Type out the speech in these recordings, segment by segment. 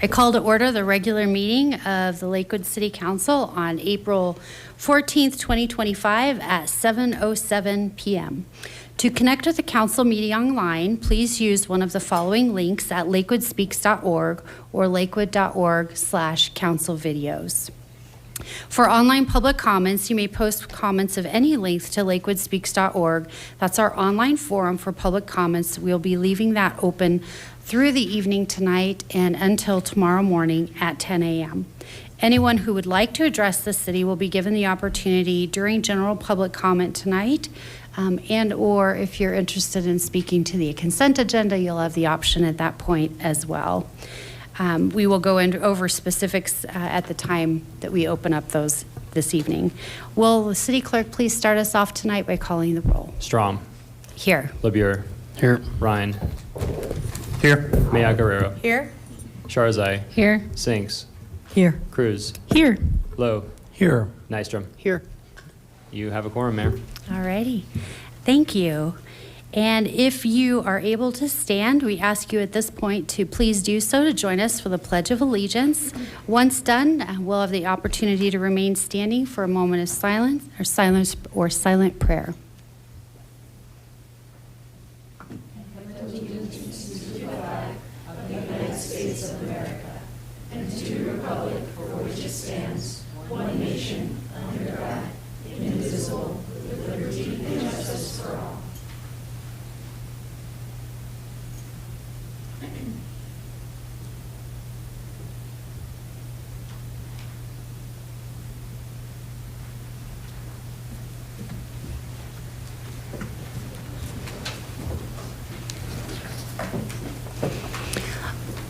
I call to order the regular meeting of the Lakewood City Council on April 14th, 2025 at 7:07 p.m. To connect with the council meeting online, please use one of the following links at lakewoodspeaks.org or lakewood.org/council videos. For online public comments, you may post comments of any length to lakewoodspeaks.org. That's our online forum for public comments. We'll be leaving that open through the evening tonight and until tomorrow morning at 10 a.m. Anyone who would like to address the city will be given the opportunity during general public comment tonight, and or if you're interested in speaking to the consent agenda, you'll have the option at that point as well. We will go over specifics at the time that we open up those this evening. Will the city clerk please start us off tonight by calling the roll? Strom. Here. LeBure. Here. Ryan. Here. Maya Guerrero. Here. Sharzai. Here. Sinks. Here. Cruz. Here. Lowe. Here. Nystrom. Here. You have a quorum, Mayor. All righty. Thank you. And if you are able to stand, we ask you at this point to please do so to join us for the Pledge of Allegiance. Once done, we'll have the opportunity to remain standing for a moment of silence or silent prayer.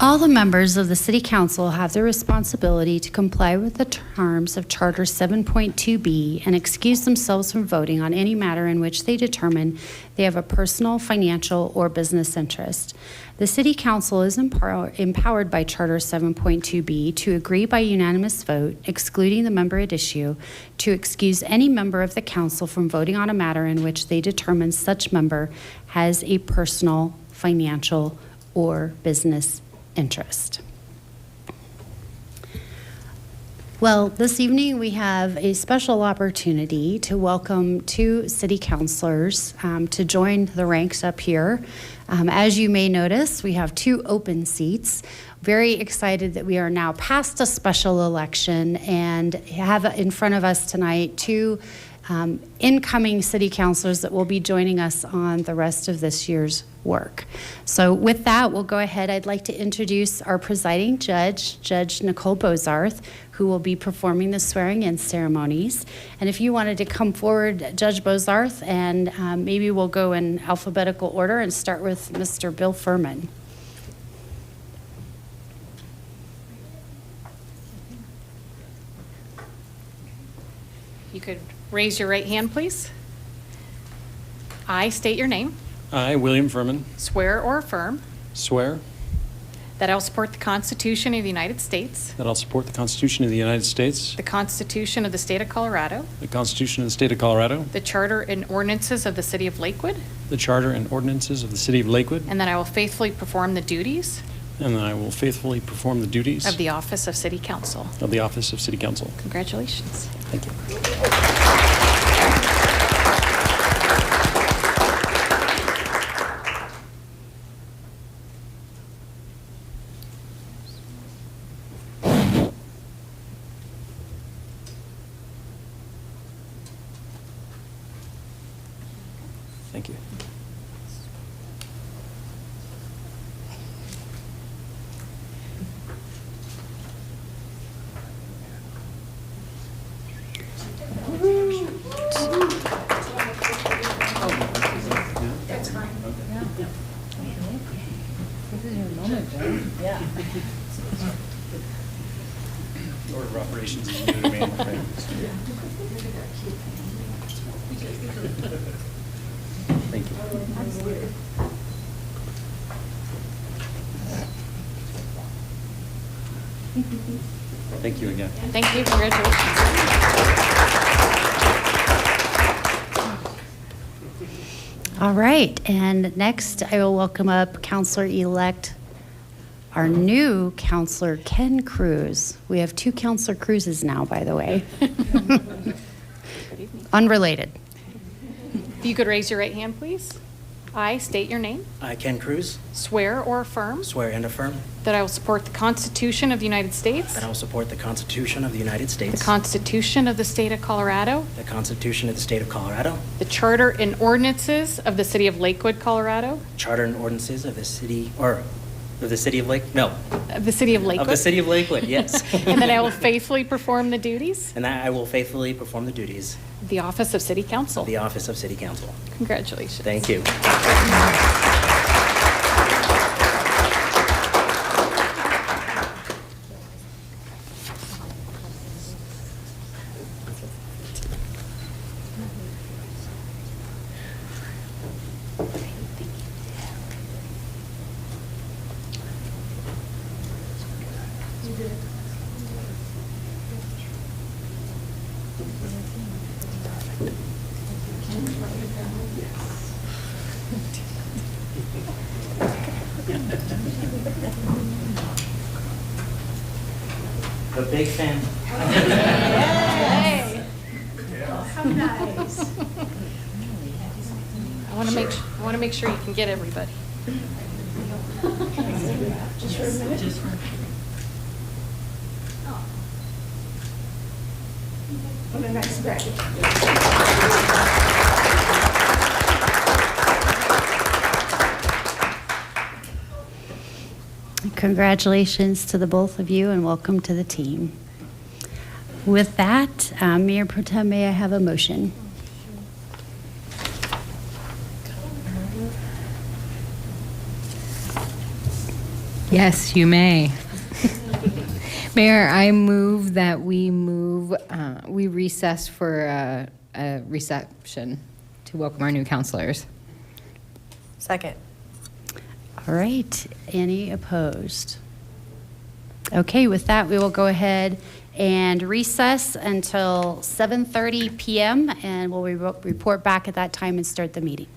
All the members of the City Council have the responsibility to comply with the terms of Charter 7.2B and excuse themselves from voting on any matter in which they determine they have a personal, financial, or business interest. The City Council is empowered by Charter 7.2B to agree by unanimous vote, excluding the member at issue, to excuse any member of the council from voting on a matter in which they determine such member has a personal, financial, or business interest. Well, this evening we have a special opportunity to welcome two city councilors to join the ranks up here. As you may notice, we have two open seats. Very excited that we are now past a special election and have in front of us tonight two incoming city councilors that will be joining us on the rest of this year's work. So with that, we'll go ahead. I'd like to introduce our presiding judge, Judge Nicole Bozarth, who will be performing the swearing-in ceremonies. And if you wanted to come forward, Judge Bozarth, and maybe we'll go in alphabetical order and start with Mr. Bill Furman. You could raise your right hand, please. I state your name, I, William Furman, swear or affirm swear that I will support the Constitution of the United States, that I'll support the Constitution of the United States, the Constitution of the State of Colorado, the Constitution of the State of Colorado, the Charter and ordinances of the City of Lakewood, the Charter and ordinances of the City of Lakewood, and that I will faithfully perform the duties and that I will faithfully perform the duties of the Office of City Council. of the Office of City Council. Congratulations. Thank you. Thank you. Order of operations is new to me. Thank you. Thank you again. Thank you. Congratulations. All right, and next I will welcome up Counselor-elect our new counselor, Ken Cruz. We have 2 Counselor Cruzes now, by the way. Unrelated. If you could raise your right hand, please. I state your name. I, Ken Cruz, Swear or affirm swear and affirm that I will support the Constitution of the United States, that I will support the Constitution of the United the States, Constitution of the State of Colorado, the Constitution of the State of Colorado, the Charter and ordinances of the City of Lakewood, Colorado, Charter and ordinances of the City, or of the City of Lake, no, of the City of Lakewood. of the City of Lakewood, yes. And that I will faithfully perform the duties And that I will faithfully perform the duties of the office of City Council. of the office of City Council. Congratulations. Thank you. A big fan. I want to make sure you can get everybody. Congratulations to the both of you and welcome to the team. With that, Mayor Pro Tem, may I have a motion? Yes, you may. Mayor, I move that we recess for a reception to welcome our new counselors. Second. All right, any opposed? Okay, with that, we will go ahead and recess until 7:30 PM, and we'll report back at that time and start the meeting.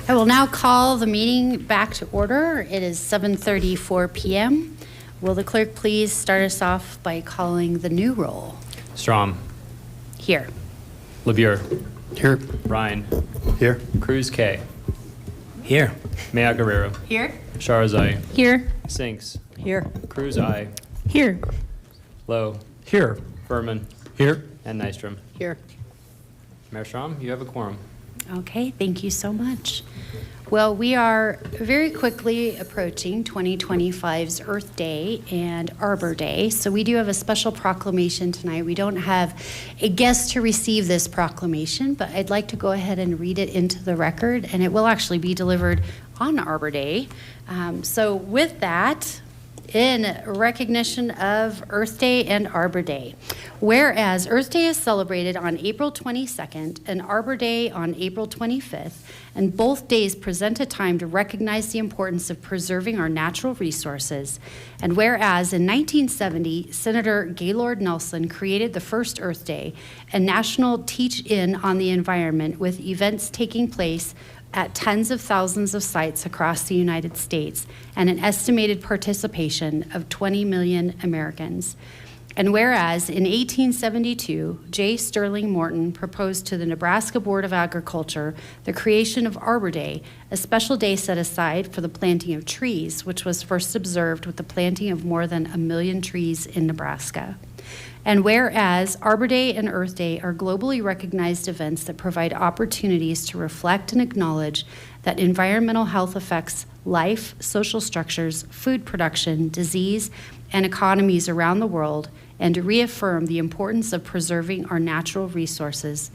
I will now call the meeting back to order. It is 7:34 p.m. Will the clerk please start us off by calling the new roll? Strom. Here. LeBure. Here. Ryan. Here. Cruz K. Here. Maya Guerrero. Here. Charzai. Here. Sinks. Here. Cruz I. Here. Lowe. Here. Furman. Here. And Nystrom. Here. Mayor Strom, you have a quorum. Okay, thank you so much. Well, we are very quickly approaching 2025's Earth Day and Arbor Day, so we do have a special proclamation tonight. We don't have a guest to receive this proclamation, but I'd like to go ahead and read it into the record, and it will actually be delivered on Arbor Day. So with that, in recognition of Earth Day and Arbor Day. Whereas Earth Day is celebrated on April 22nd and Arbor Day on April 25th, and both days present a time to recognize the importance of preserving our natural resources. And whereas in 1970, Senator Gaylord Nelson created the first Earth Day, a national teach-in on the environment with events taking place at tens of thousands of sites across the United States and an estimated participation of 20 million Americans. And whereas in 1872, J. Sterling Morton proposed to the Nebraska Board of Agriculture the creation of Arbor Day, a special day set aside for the planting of trees, which was first observed with the planting of more than 1 million trees in Nebraska. And whereas Arbor Day and Earth Day are globally recognized events that provide opportunities to reflect and acknowledge that environmental health affects life, social structures, food production, disease, and economies around the world, and to reaffirm the importance of preserving our natural resources.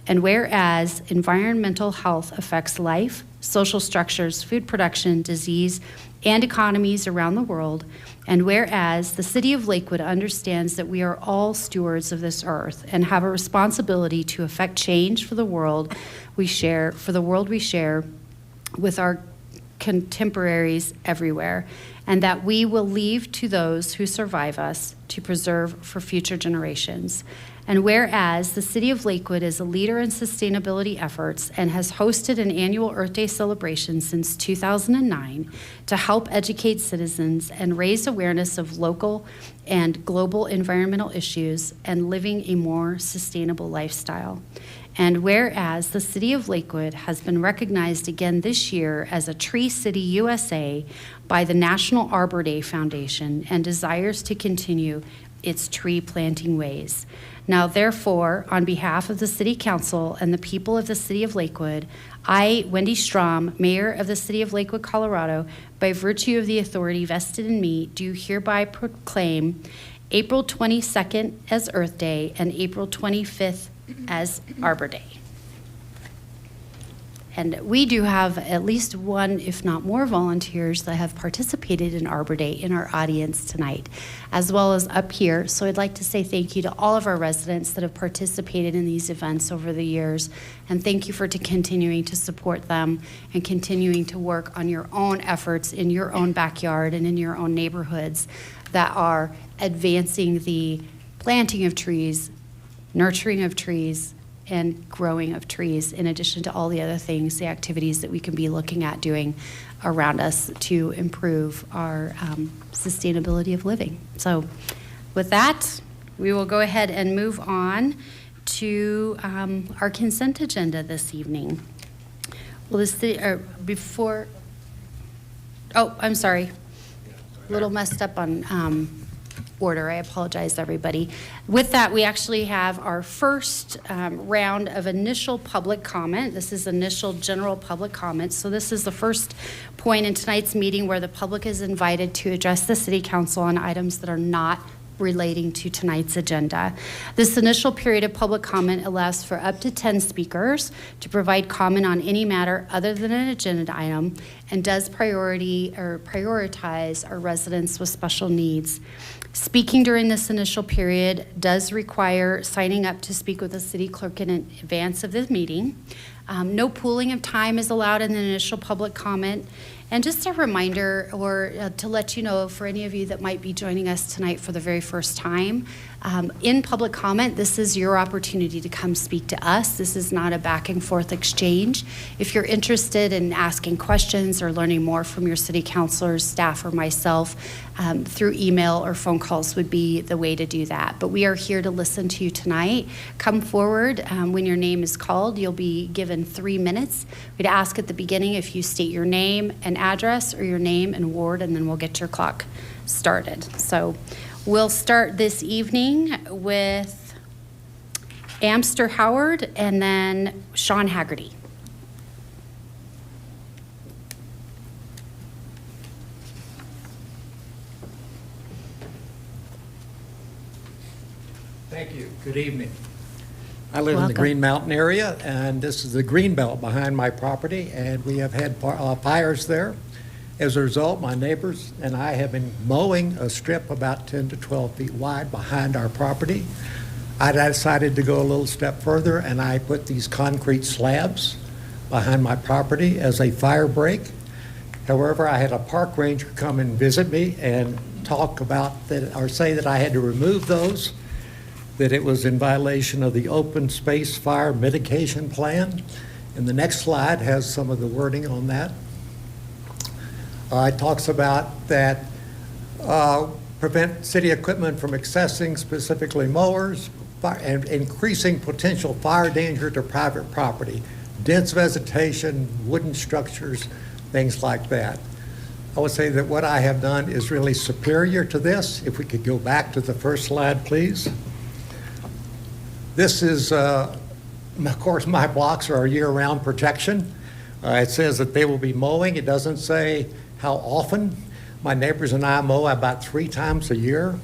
And whereas environmental health affects life, social structures, food production, disease, and economies around the world, and whereas the city of Lakewood understands that we are all stewards of this earth and have a responsibility to affect change for the world we share, with our contemporaries everywhere, and that we will leave to those who survive us to preserve for future generations. And whereas the City of Lakewood is a leader in sustainability efforts and has hosted an annual Earth Day celebration since 2009 to help educate citizens and raise awareness of local and global environmental issues and living a more sustainable lifestyle. And whereas the City of Lakewood has been recognized again this year as a Tree City USA by the National Arbor Day Foundation and desires to continue its tree planting ways. Now, therefore, on behalf of the City Council and the people of the City of Lakewood, I, Wendy Strom, Mayor of the City of Lakewood, Colorado, by virtue of the authority vested in me, do hereby proclaim April 22nd as Earth Day and April 25th as Arbor Day. And we do have at least one, if not more, volunteers that have participated in Arbor Day in our audience tonight, as well as up here. So I'd like to say thank you to all of our residents that have participated in these events over the years. And thank you for continuing to support them and continuing to work on your own efforts in your own backyard and in your own neighborhoods that are advancing the planting of trees, nurturing of trees, and growing of trees, in addition to all the other things, the activities that we can be looking at doing around us to improve our sustainability of living. So with that, we will go ahead and move on to our consent agenda this evening. Well, I'm sorry. A little messed up on order. I apologize, everybody. With that, we actually have our first round of initial public comment. This is initial general public comment. So this is the first point in tonight's meeting where the public is invited to address the City Council on items that are not relating to tonight's agenda. This initial period of public comment allows for up to 10 speakers to provide comment on any matter other than an agenda item and does prioritize our residents with special needs. Speaking during this initial period does require signing up to speak with the city clerk in advance of the meeting. No pooling of time is allowed in the initial public comment. And just a reminder, or to let you know, for any of you that might be joining us tonight for the very first time, In public comment, this is your opportunity to come speak to us. This is not a back and forth exchange. If you're interested in asking questions or learning more from your city councilors, staff, or myself, through email or phone calls would be the way to do that. But we are here to listen to you tonight. Come forward. When your name is called, you'll be given 3 minutes. We'd ask at the beginning if you state your name and address, or your name and ward, and then we'll get your clock started. So we'll start this evening with Amster Howard and then Sean Haggerty. Thank you. Good evening. I live in the Welcome. Green Mountain area, and this is the green belt behind my property, and we have had fires there. As a result, my neighbors and I have been mowing a strip about 10 to 12 feet wide behind our property. I decided to go a little step further, and I put these concrete slabs behind my property as a fire break. However, I had a park ranger come and visit me and talk about that, or say that I had to remove those, that it was in violation of the Open Space Fire Mitigation Plan. And the next slide has some of the wording on that. It talks about that prevent city equipment from accessing, specifically mowers, and increasing potential fire danger to private property, dense vegetation, wooden structures, things like that. I would say that what I have done is really superior to this. If we could go back to the first slide, please. This is, of course, my blocks are year-round protection. It says that they will be mowing. It doesn't say how often. My neighbors and I mow about 3 times a year.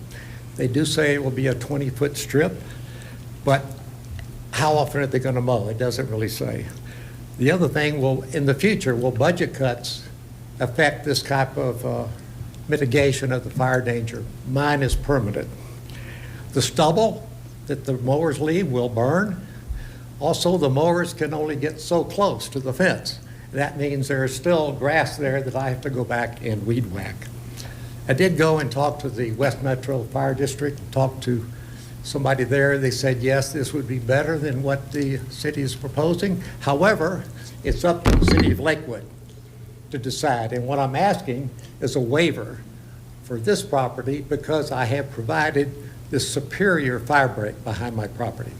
They do say it will be a 20-foot strip, but how often are they going to mow? It doesn't really say. The other thing, in the future, will budget cuts affect this type of mitigation of the fire danger? Mine is permanent. The stubble that the mowers leave will burn. Also, the mowers can only get so close to the fence. That means there is still grass there that I have to go back and weed whack. I did go and talk to the West Metro Fire District, talked to somebody there. They said, yes, this would be better than what the city is proposing. However, it's up to the city of Lakewood to decide. And what I'm asking is a waiver for this property because I have provided this superior fire break behind my property.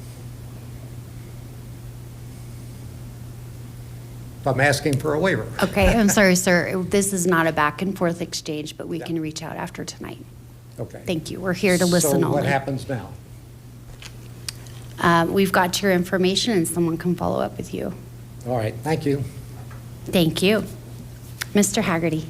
I'm asking for a waiver. Okay, I'm sorry, sir. This is not a back and forth exchange, but we can reach out after tonight. Okay. Thank you. We're here to listen So only. what happens now? We've got your information and someone can follow up with you. All right, thank you. Thank you. Mr. Haggerty.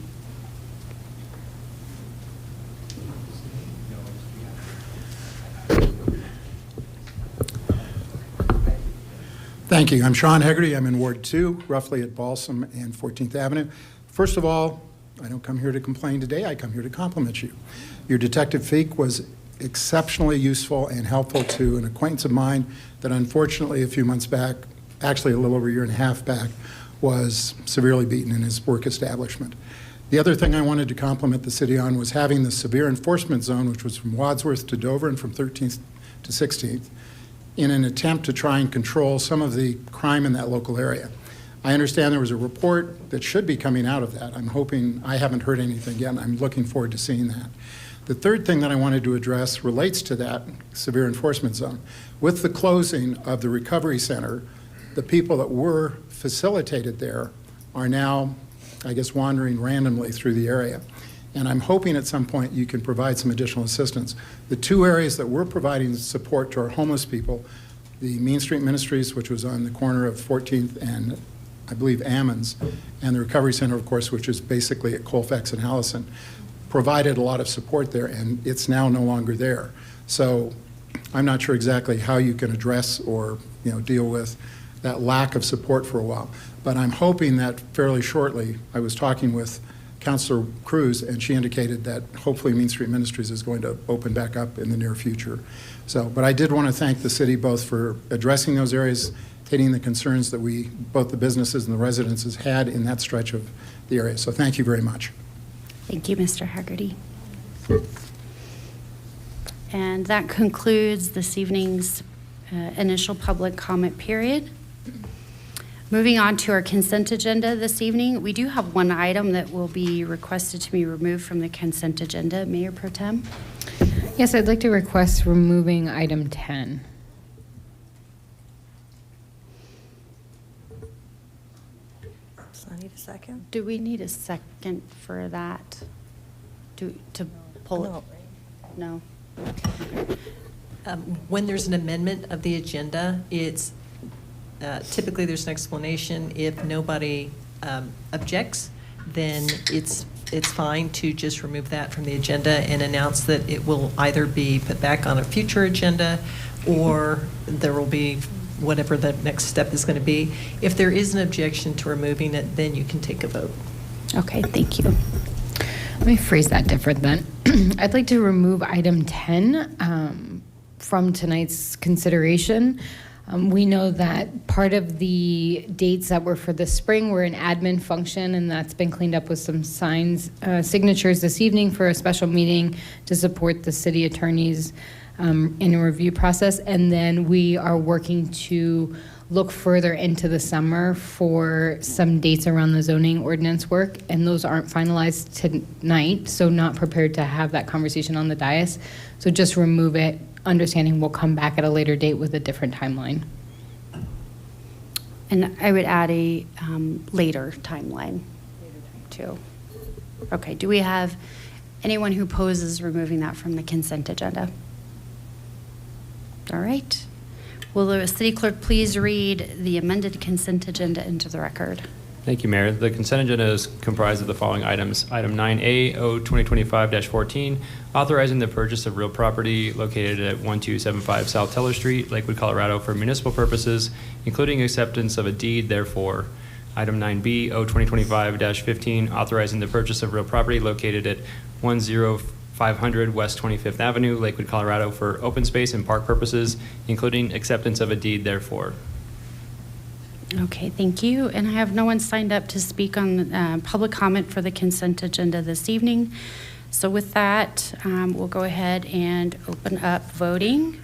Thank you. I'm Sean Haggerty. I'm in Ward 2, roughly at Balsam and 14th Avenue. First of all, I don't come here to complain today. I come here to compliment you. Your Detective Feek was exceptionally useful and helpful to an acquaintance of mine that unfortunately a few months back, actually a little over a year and a half back, was severely beaten in his work establishment. The other thing I wanted to compliment the city on was having the severe enforcement zone, which was from Wadsworth to Dover and from 13th to 16th, in an attempt to try and control some of the crime in that local area. I understand there was a report that should be coming out of that. I'm hoping, I haven't heard anything yet. I'm looking forward to seeing that. The third thing that I wanted to address relates to that severe enforcement zone. With the closing of the recovery center, the people that were facilitated there are now, I guess, wandering randomly through the area. And I'm hoping at some point you can provide some additional assistance. The 2 areas that we're providing support to our homeless people, the Mean Street Ministries, which was on the corner of 14th and I believe Ammons, and the Recovery Center, of course, which is basically at Colfax and Allison, provided a lot of support there, and it's now no longer there. So I'm not sure exactly how you can address or deal with that lack of support for a while. But I'm hoping that fairly shortly, I was talking with Councilor Cruz, and she indicated that hopefully Mean Street Ministries is going to open back up in the near future. So, but I did want to thank the city both for addressing those areas, taking the concerns that both the businesses and the residences had in that stretch of the area. So thank you very much. Thank you, Mr. Haggerty. And that concludes this evening's initial public comment period. Moving on to our consent agenda this evening, we do have one item that will be requested to be removed from the consent agenda. Mayor Pro Tem? Yes, I'd like to request removing item 10. Does I need a second? Do we need a second for that? To pull it? No. No? When there's an amendment of the agenda, it's, typically there's an explanation. If nobody objects, then it's fine to just remove that from the agenda and announce that it will either be put back on a future agenda or there will be whatever the next step is going to be. If there is an objection to removing it, then you can take a vote. Okay, thank you. Let me phrase that different then. I'd like to remove item 10 from tonight's consideration. We know that part of the dates that were for the spring were an admin function, and that's been cleaned up with some signatures this evening for a special meeting to support the city attorneys in a review process. And then we are working to look further into the summer for some dates around the zoning ordinance work, and those aren't finalized tonight, so not prepared to have that conversation on the dais. So just remove it, understanding we'll come back at a later date with a different timeline. And I would add a later timeline too. Okay, do we have anyone who opposes removing that from the consent agenda? All right. Will the city clerk please read the amended consent agenda into the record? Thank you, Mayor. The consent agenda is comprised of the following items. Item 9A, O 2025-14, authorizing the purchase of real property located at 1275 South Teller Street, Lakewood, Colorado, for municipal purposes, including acceptance of a deed therefore. Item 9B, O 2025-15, authorizing the purchase of real property located at 10500 West 25th Avenue, Lakewood, Colorado, for open space and park purposes, including acceptance of a deed therefore. Okay, thank you. And I have no one signed up to speak on public comment for the consent agenda this evening. So with that, we'll go ahead and open up voting.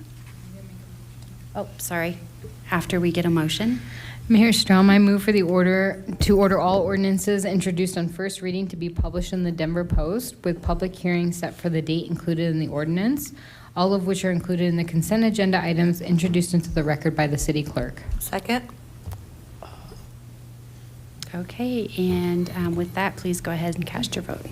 Oh, sorry. After we get a motion. Mayor Strom, I move for the order to order all ordinances introduced on first reading to be published in the Denver Post with public hearings set for the date included in the ordinance, all of which are included in the consent agenda items introduced into the record by the city clerk. Second? Okay, and with that, please go ahead and cast your vote.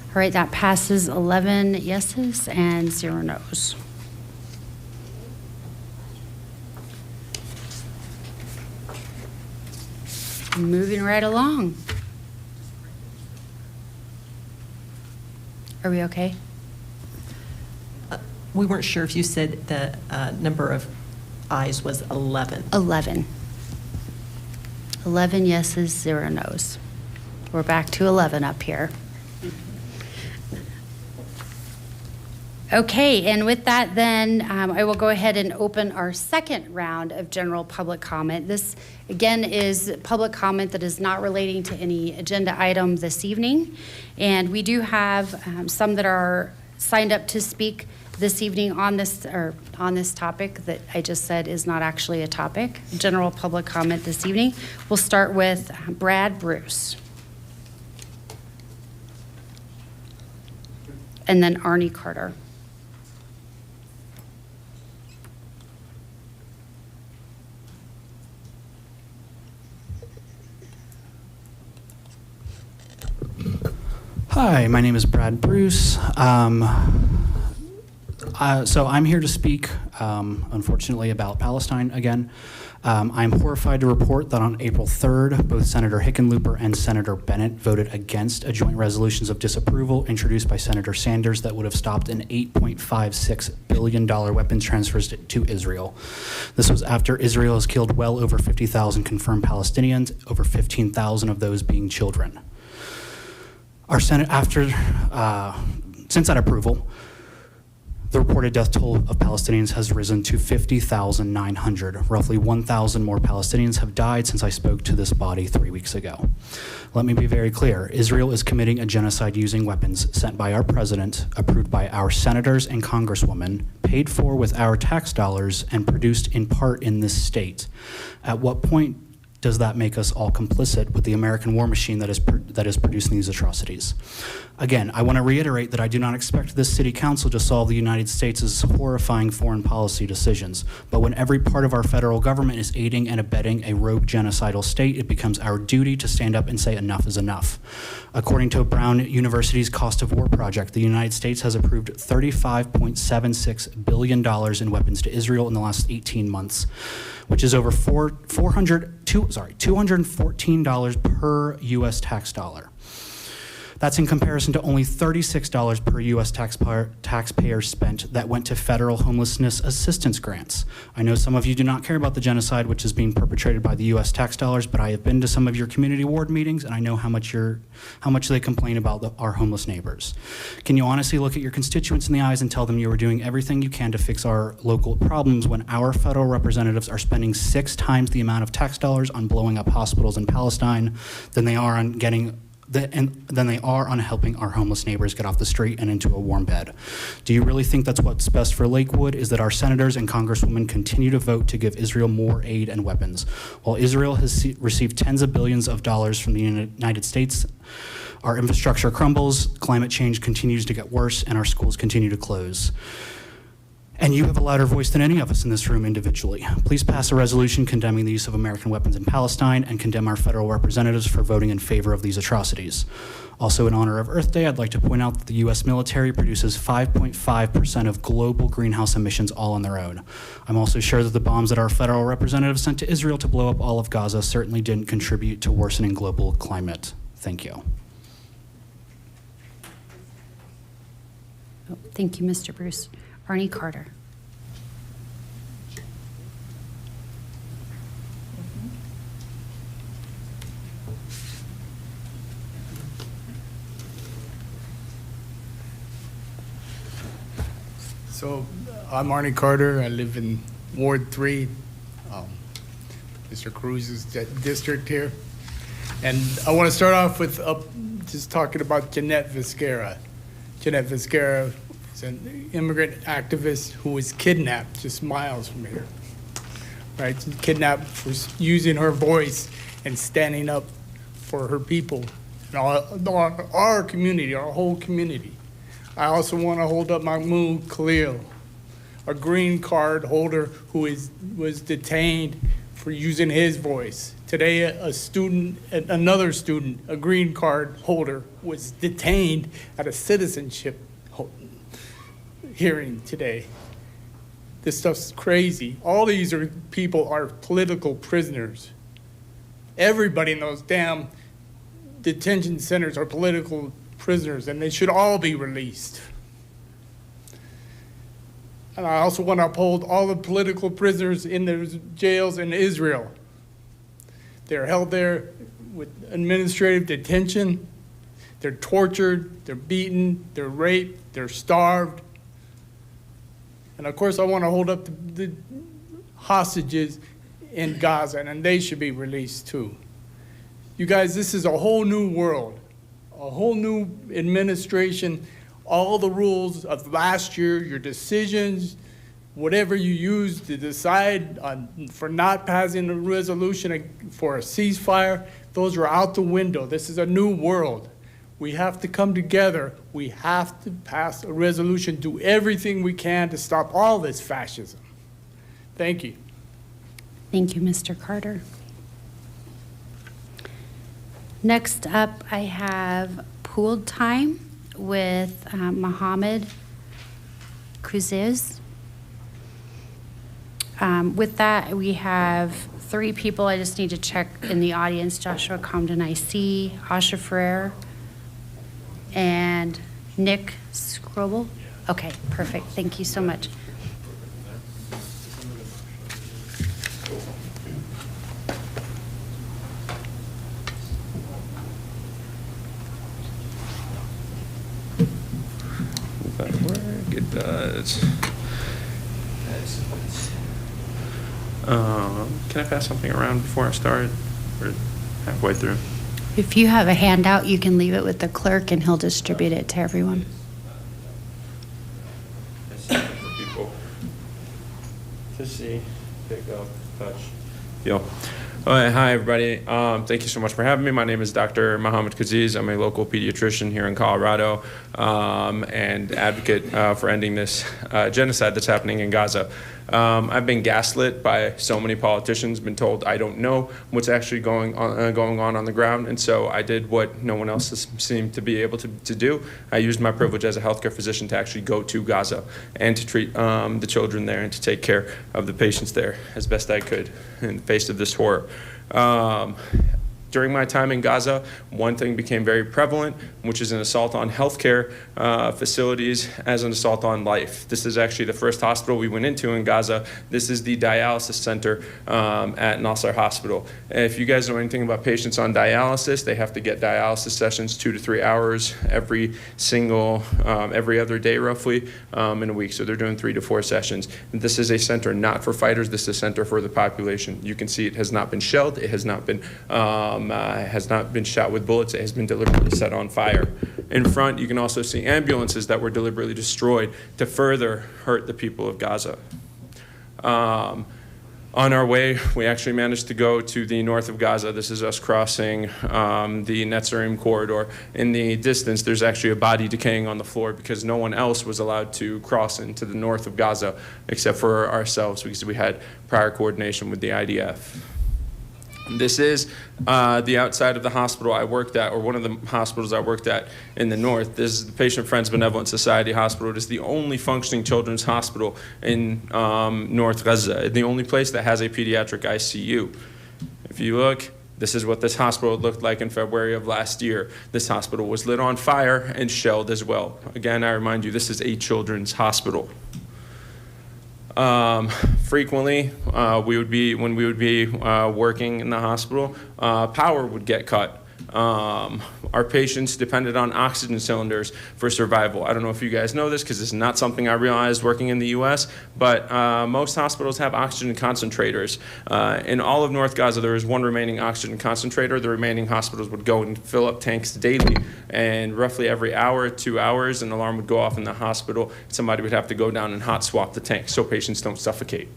All right, that passes 11 yeses and 0 noes. Moving right along. Are we okay? We weren't sure if you said the number of ayes was 11. 11. 11 yeses, 0 noes. We're back to 11 up here. Okay, and with that then, I will go ahead and open our second round of general public comment. This, again, is public comment that is not relating to any agenda item this evening. And we do have some that are signed up to speak this evening on this topic that I just said is not actually a topic. General public comment this evening. We'll start with Brad Bruce. And then Arnie Carter. Hi, my name is Brad Bruce. So I'm here to speak, unfortunately, about Palestine again. I'm horrified to report that on April 3rd, both Senator Hickenlooper and Senator Bennett voted against a joint resolutions of disapproval introduced by Senator Sanders that would have stopped an $8.56 billion weapons transfers to Israel. This was after Israel has killed well over 50,000 confirmed Palestinians, over 15,000 of those being children. Our Senate, since that approval, The reported death toll of Palestinians has risen to 50,900. Roughly 1,000 more Palestinians have died since I spoke to this body 3 weeks ago. Let me be very clear. Israel is committing a genocide using weapons sent by our president, approved by our senators and congresswomen, paid for with our tax dollars, and produced in part in this state. At what point does that make us all complicit with the American war machine that is producing these atrocities? Again, I want to reiterate that I do not expect this city council to solve the United States' horrifying foreign policy decisions, but when every part of our federal government is aiding and abetting a rogue genocidal state, it becomes our duty to stand up and say enough is enough. According to Brown University's Cost of War project, the United States has approved $35.76 billion in weapons to Israel in the last 18 months, which is over $214 per U.S. tax dollar. That's in comparison to only $36 per U.S. taxpayer spent that went to federal homelessness assistance grants. I know some of you do not care about the genocide which is being perpetrated by the U.S. tax dollars, but I have been to some of your community ward meetings, and I know how much they complain about our homeless neighbors. Can you honestly look at your constituents in the eyes and tell them you are doing everything you can to fix our local problems when our federal representatives are spending 6 times the amount of tax dollars on blowing up hospitals in Palestine than they are on helping our homeless neighbors get off the street and into a warm bed? Do you really think that's what's best for Lakewood, is that our senators and congresswomen continue to vote to give Israel more aid and weapons? While Israel has received tens of billions of dollars from the United States, our infrastructure crumbles, climate change continues to get worse, and our schools continue to close. And you have a louder voice than any of us in this room individually. Please pass a resolution condemning the use of American weapons in Palestine and condemn our federal representatives for voting in favor of these atrocities. Also, in honor of Earth Day, I'd like to point out that the U.S. military produces 5.5% of global greenhouse emissions all on their own. I'm also sure that the bombs that our federal representatives sent to Israel to blow up all of Gaza certainly didn't contribute to worsening global climate. Thank you. Oh, thank you, Mr. Bruce. Arnie Carter. So I'm Arnie Carter. I live in Ward 3, Mr. Cruz's district here. And I want to start off with just talking about Jeanette Vizquera. Jeanette Vizquera is an immigrant activist who was kidnapped just miles from here, right? Kidnapped for using her voice and standing up for her people and our community, our whole community. I also want to hold up Mahmoud Khalil, a green card holder who was detained for using his voice. Today, another student, a green card holder, was detained at a citizenship hearing today. This stuff's crazy. All these people are political prisoners. Everybody in those damn detention centers are political prisoners, and they should all be released. And I also want to uphold all the political prisoners in the jails in Israel. They're held there with administrative detention. They're tortured, they're beaten, they're raped, they're starved. And of course, I want to hold up the hostages in Gaza, and they should be released too. You guys, this is a whole new world, a whole new administration. All the rules of last year, your decisions, whatever you used to decide for not passing a resolution for a ceasefire, those are out the window. This is a new world. We have to come together. We have to pass a resolution, do everything we can to stop all this fascism. Thank you. Thank you, Mr. Carter. Next up, I have pooled time with Mohammed Kouziz. With that, we have 3 people. I just need to check in the audience. Joshua Comden, I see. Asha Ferrer and Nick Scrobel. Okay, perfect. Thank you so much. Good. does. Can I pass something around before I start? Or halfway through? If you have a handout, you can leave it with the clerk and he'll distribute it to everyone. For people to see, pick up, touch, feel. All right, hi, everybody. Thank you so much for having me. My name is Dr. Mohammed Kaziz. I'm a local pediatrician here in Colorado and advocate for ending this genocide that's happening in Gaza. I've been gaslit by so many politicians, been told I don't know what's actually going on the ground, and so I did what no one else has seemed to be able to do. I used my privilege as a healthcare physician to actually go to Gaza and to treat the children there and to take care of the patients there as best I could in the face of this horror. During my time in Gaza, one thing became very prevalent, which is an assault on healthcare facilities as an assault on life. This is actually the first hospital we went into in Gaza. This is the dialysis center at Nasser Hospital. If you guys know anything about patients on dialysis, they have to get dialysis sessions 2 to 3 hours every other day roughly in a week. So they're doing 3 to 4 sessions. This is a center not for fighters. This is a center for the population. You can see it has not been shelled. It has not been shot with bullets. It has been deliberately set on fire. In front, you can also see ambulances that were deliberately destroyed to further hurt the people of Gaza. On our way, we actually managed to go to the north of Gaza. This is us crossing the Netzarim corridor. In the distance, there's actually a body decaying on the floor because no one else was allowed to cross into the north of Gaza except for ourselves because we had prior coordination with the IDF. This is the outside of the hospital I worked at, or one of the hospitals I worked at in the north. This is the Patient Friends Benevolent Society Hospital. It is the only functioning children's hospital in North Gaza, the only place that has a pediatric ICU. If you look, this is what this hospital looked like in February of last year. This hospital was lit on fire and shelled as well. Again, I remind you, this is a children's hospital. Frequently, when we would be working in the hospital, power would get cut. Our patients depended on oxygen cylinders for survival. I don't know if you guys know this because it's not something I realized working in the U.S., but most hospitals have oxygen concentrators. In all of North Gaza, there is one remaining oxygen concentrator. The remaining hospitals would go and fill up tanks daily, and roughly every hour, 2 hours, an alarm would go off in the hospital. Somebody would have to go down and hot swap the tank so patients don't suffocate.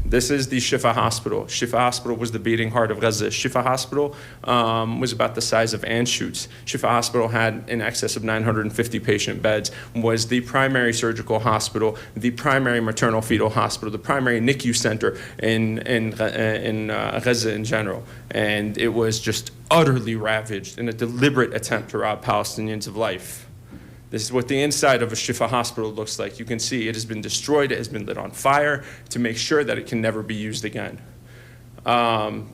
This is the Shifa Hospital. Shifa Hospital was the beating heart of Gaza. Shifa Hospital was about the size of Anschutz. Shifa Hospital had in excess of 950 patient beds, was the primary surgical hospital, the primary maternal fetal hospital, the primary NICU center in Gaza in general. And it was just utterly ravaged in a deliberate attempt to rob Palestinians of life. This is what the inside of a Shifa hospital looks like. You can see it has been destroyed. It has been lit on fire to make sure that it can never be used again.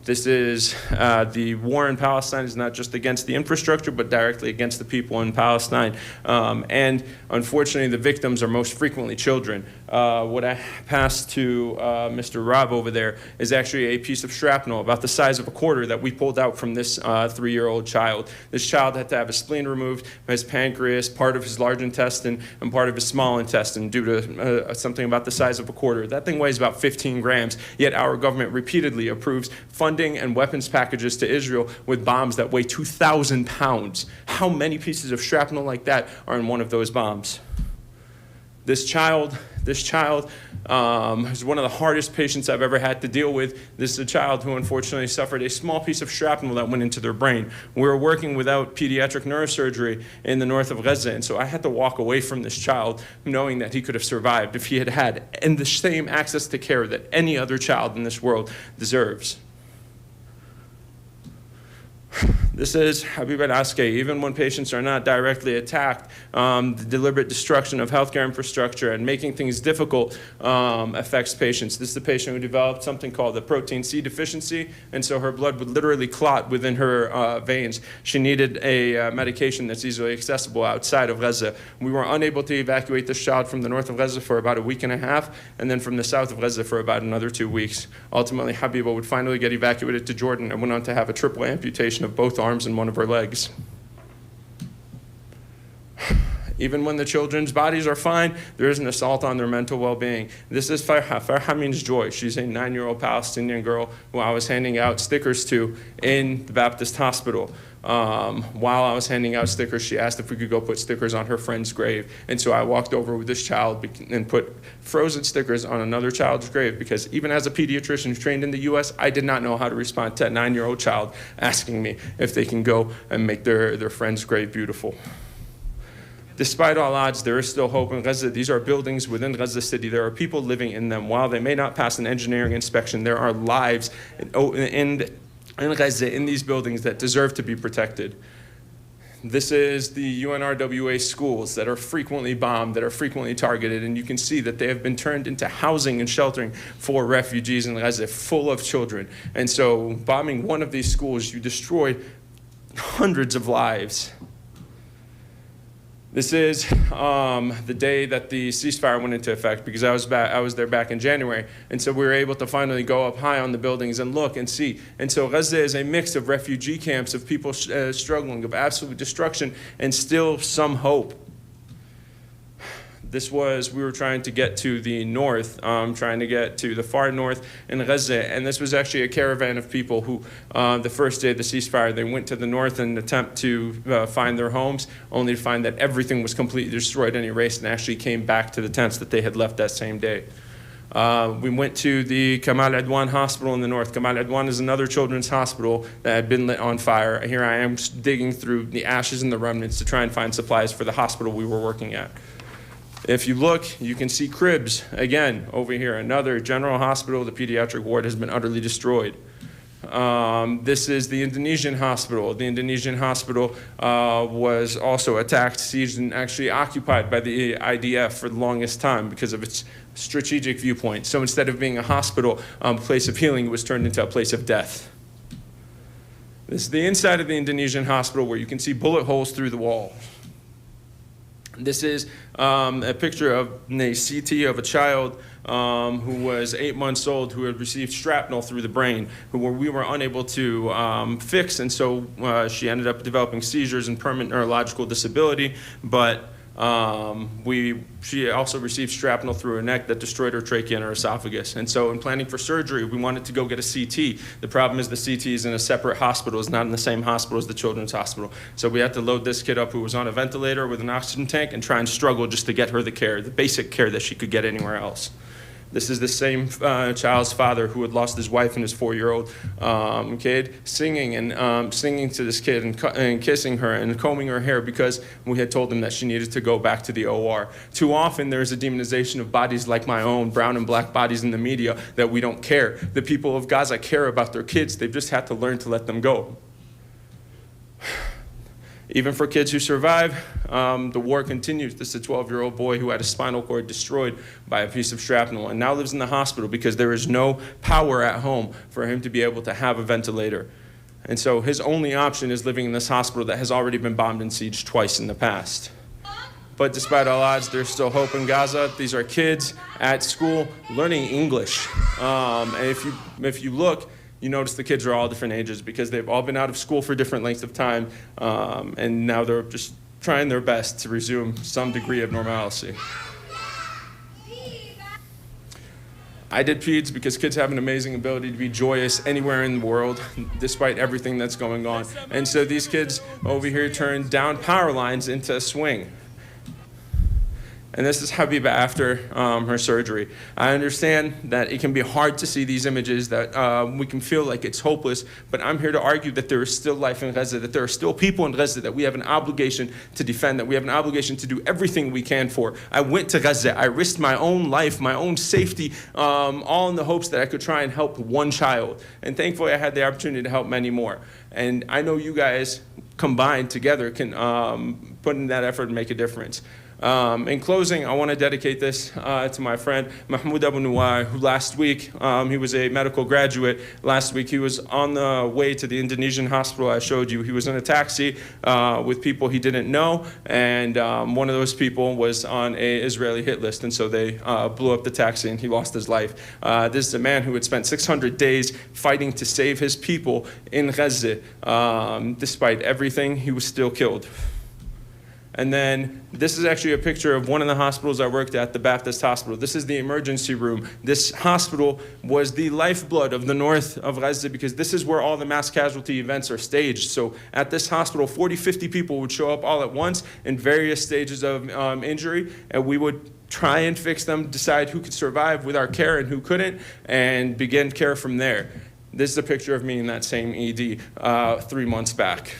This is the war in Palestine is not just against the infrastructure, but directly against the people in Palestine. And unfortunately, the victims are most frequently children. What I passed to Mr. Rob over there is actually a piece of shrapnel about the size of a quarter that we pulled out from this 3-year-old child. This child had to have his spleen removed, his pancreas, part of his large intestine, and part of his small intestine due to something about the size of a quarter. That thing weighs about 15 grams, yet our government repeatedly approves funding and weapons packages to Israel with bombs that weigh 2,000 pounds. How many pieces of shrapnel like that are in one of those bombs? This child is one of the hardest patients I've ever had to deal with. This is a child who unfortunately suffered a small piece of shrapnel that went into their brain. We were working without pediatric neurosurgery in the north of Gaza, and so I had to walk away from this child knowing that he could have survived if he had had the same access to care that any other child in this world deserves. This is Habib al-Askey. Even when patients are not directly attacked, the deliberate destruction of healthcare infrastructure and making things difficult affects patients. This is the patient who developed something called the protein C deficiency, and so her blood would literally clot within her veins. She needed a medication that's easily accessible outside of Gaza. We were unable to evacuate this child from the north of Gaza for about a week and a half, and then from the south of Gaza for about another 2 weeks. Ultimately, Habiba would finally get evacuated to Jordan and went on to have a triple amputation of both arms and one of her legs. Even when the children's bodies are fine, there is an assault on their mental well-being. This is Farha. Farha means joy. She's a 9-year-old Palestinian girl who I was handing out stickers to in the Baptist hospital. While I was handing out stickers, she asked if we could go put stickers on her friend's grave. And so I walked over with this child and put frozen stickers on another child's grave, because even as a pediatrician trained in the U.S., I did not know how to respond to a 9-year-old child asking me if they can go and make their friend's grave beautiful. Despite all odds, there is still hope in Gaza. These are buildings within Gaza City. There are people living in them. While they may not pass an engineering inspection, there are lives in Gaza, in these buildings, that deserve to be protected. This is the UNRWA schools that are frequently bombed, that are frequently targeted, and you can see that they have been turned into housing and sheltering for refugees in Gaza, full of children. And so bombing one of these schools, you destroy hundreds of lives. This is the day that the ceasefire went into effect, because I was there back in January, and so we were able to finally go up high on the buildings and look and see. And so Gaza is a mix of refugee camps, of people struggling, of absolute destruction, and still some hope. We were trying to get to the north, trying to get to the far north in Gaza, and this was actually a caravan of people who, the first day of the ceasefire, they went to the north in an attempt to find their homes, only to find that everything was completely destroyed and erased, and actually came back to the tents that they had left that same day. We went to the Kamal Adwan Hospital in the north. Kamal Adwan is another children's hospital that had been lit on fire. Here I am digging through the ashes and the remnants to try and find supplies for the hospital we were working at. If you look, you can see cribs. Again, over here, another general hospital. The pediatric ward has been utterly destroyed. This is the Indonesian hospital. The Indonesian hospital was also attacked, sieged, and actually occupied by the IDF for the longest time because of its strategic viewpoint. So instead of being a hospital, place of healing, it was turned into a place of death. This is the inside of the Indonesian hospital, where you can see bullet holes through the wall. This is a picture of a CT of a child who was 8 months old, who had received shrapnel through the brain, who we were unable to fix, and so she ended up developing seizures and permanent neurological disability, but she also received shrapnel through her neck that destroyed her trachea and her esophagus. And so in planning for surgery, we wanted to go get a CT. The problem is the CT is in a separate hospital. It's not in the same hospital as the children's hospital. So we had to load this kid up, who was on a ventilator with an oxygen tank, and try and struggle just to get her the care, the basic care that she could get anywhere else. This is the same child's father, who had lost his wife and his 4-year-old kid, singing to this kid and kissing her and combing her hair, because we had told him that she needed to go back to the OR. Too often there is a demonization of bodies like my own, brown and black bodies, in the media, that we don't care. The people of Gaza care about their kids. They've just had to learn to let them go. Even for kids who survive, the war continues. This is a 12-year-old boy who had his spinal cord destroyed by a piece of shrapnel and now lives in the hospital because there is no power at home for him to be able to have a ventilator. And so his only option is living in this hospital that has already been bombed and sieged twice in the past. But despite all odds, there's still hope in Gaza. These are kids at school learning English. And if you look, you notice the kids are all different ages, because they've all been out of school for different lengths of time, and now they're just trying their best to resume some degree of normalcy. I did peds because kids have an amazing ability to be joyous anywhere in the world, despite everything that's going on. And so these kids over here turned down power lines into a swing. And this is Habiba after her surgery. I understand that it can be hard to see these images, that we can feel like it's hopeless, but I'm here to argue that there is still life in Gaza, that there are still people in Gaza that we have an obligation to defend, that we have an obligation to do everything we can for. I went to Gaza. I risked my own life, my own safety, all in the hopes that I could try and help one child. And thankfully, I had the opportunity to help many more. And I know you guys combined together can put in that effort and make a difference. In closing, I want to dedicate this to my friend Mahmoud Abu Nuwai, who last week, he was a medical graduate. Last week, he was on the way to the Indonesian hospital I showed you. He was in a taxi with people he didn't know, and one of those people was on an Israeli hit list, and so they blew up the taxi, and he lost his life. This is a man who had spent 600 days fighting to save his people in Gaza. Despite everything, he was still killed. And then this is actually a picture of one of the hospitals I worked at, the Baptist Hospital. This is the emergency room. This hospital was the lifeblood of the north of Gaza because this is where all the mass casualty events are staged. So at this hospital, 40, 50 people would show up all at once in various stages of injury, and we would try and fix them, decide who could survive with our care and who couldn't, and begin care from there. This is a picture of me in that same ED 3 months back.